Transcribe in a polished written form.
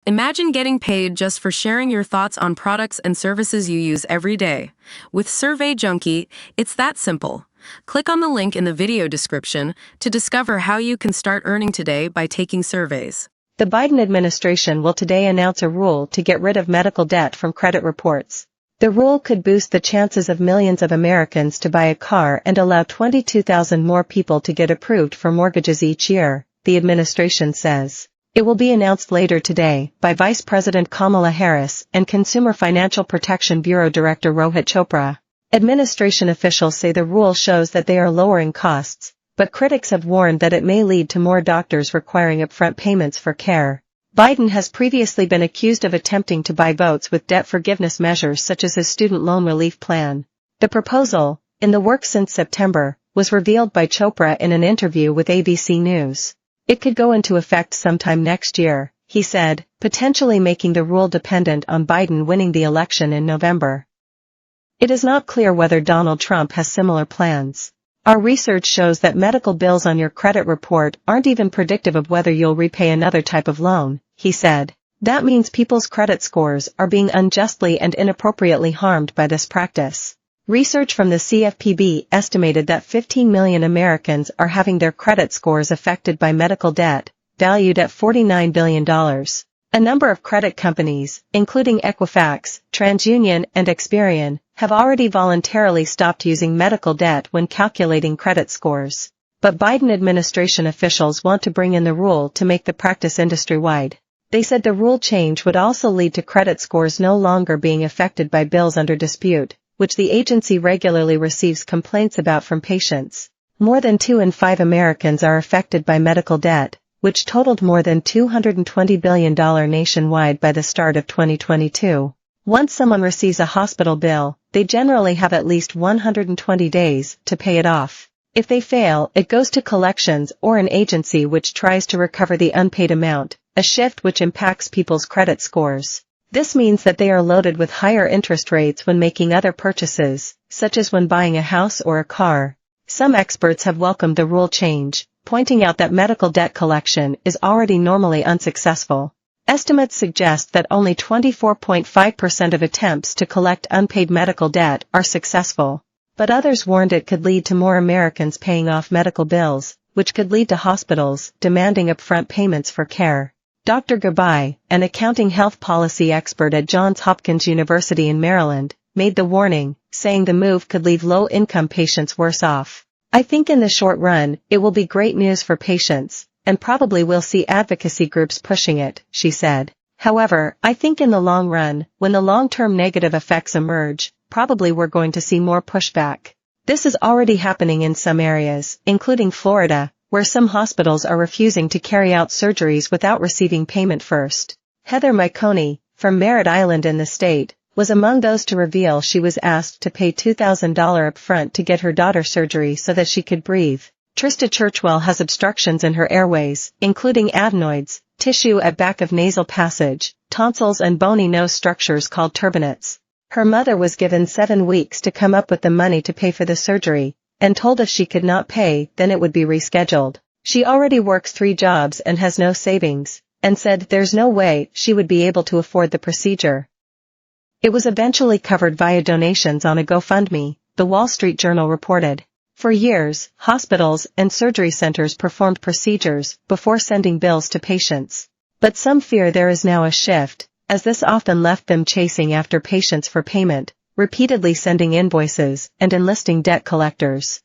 Imagine getting paid just for sharing your thoughts on products and services you use every day. With Survey Junkie, it's that simple. Click on the link in the video description to discover how you can start earning today by taking surveys. The Biden administration will today announce a rule to get rid of medical debt from credit reports. The rule could boost the chances of millions of Americans to buy a car and allow 22,000 more people to get approved for mortgages each year, the administration says. It will be announced later today by Vice President Kamala Harris and Consumer Financial Protection Bureau Director Rohit Chopra. Administration officials say the rule shows that they are lowering costs, but critics have warned that it may lead to more doctors requiring upfront payments for care. Biden has previously been accused of attempting to buy votes with debt forgiveness measures such as his student loan relief plan. The proposal, in the works since September, was revealed by Chopra in an interview with ABC News. It could go into effect sometime next year, he said, potentially making the rule dependent on Biden winning the election in November. It is not clear whether Donald Trump has similar plans. Our research shows that medical bills on your credit report aren't even predictive of whether you'll repay another type of loan, he said. That means people's credit scores are being unjustly and inappropriately harmed by this practice. Research from the CFPB estimated that 15 million Americans are having their credit scores affected by medical debt, valued at $49 billion. A number of credit companies, including Equifax, TransUnion, and Experian, have already voluntarily stopped using medical debt when calculating credit scores. But Biden administration officials want to bring in the rule to make the practice industry-wide. They said the rule change would also lead to credit scores no longer being affected by bills under dispute, which the agency regularly receives complaints about from patients. More than 2 in 5 Americans are affected by medical debt, which totaled more than $220 billion nationwide by the start of 2022. Once someone receives a hospital bill, they generally have at least 120 days to pay it off. If they fail, it goes to collections or an agency which tries to recover the unpaid amount, a shift which impacts people's credit scores. This means that they are loaded with higher interest rates when making other purchases, such as when buying a house or a car. Some experts have welcomed the rule change, pointing out that medical debt collection is already normally unsuccessful. Estimates suggest that only 24.5% of attempts to collect unpaid medical debt are successful. But others warned it could lead to more Americans paying off medical bills, which could lead to hospitals demanding upfront payments for care. Dr. Gabay, an accounting health policy expert at Johns Hopkins University in Maryland, made the warning, saying the move could leave low-income patients worse off. I think in the short run, it will be great news for patients, and probably we'll see advocacy groups pushing it, she said. However, I think in the long run, when the long-term negative effects emerge, probably we're going to see more pushback. This is already happening in some areas, including Florida, where some hospitals are refusing to carry out surgeries without receiving payment first. Heather Miconi, from Merritt Island in the state, was among those to reveal she was asked to pay $2,000 upfront to get her daughter surgery so that she could breathe. Trista Churchwell has obstructions in her airways, including adenoids, tissue at back of nasal passage, tonsils and bony nose structures called turbinates. Her mother was given 7 weeks to come up with the money to pay for the surgery, and told if she could not pay, then it would be rescheduled. She already works 3 jobs and has no savings, and said there's no way she would be able to afford the procedure. It was eventually covered via donations on a GoFundMe, the Wall Street Journal reported. For years, hospitals and surgery centers performed procedures before sending bills to patients. But some fear there is now a shift, as this often left them chasing after patients for payment, repeatedly sending invoices and enlisting debt collectors.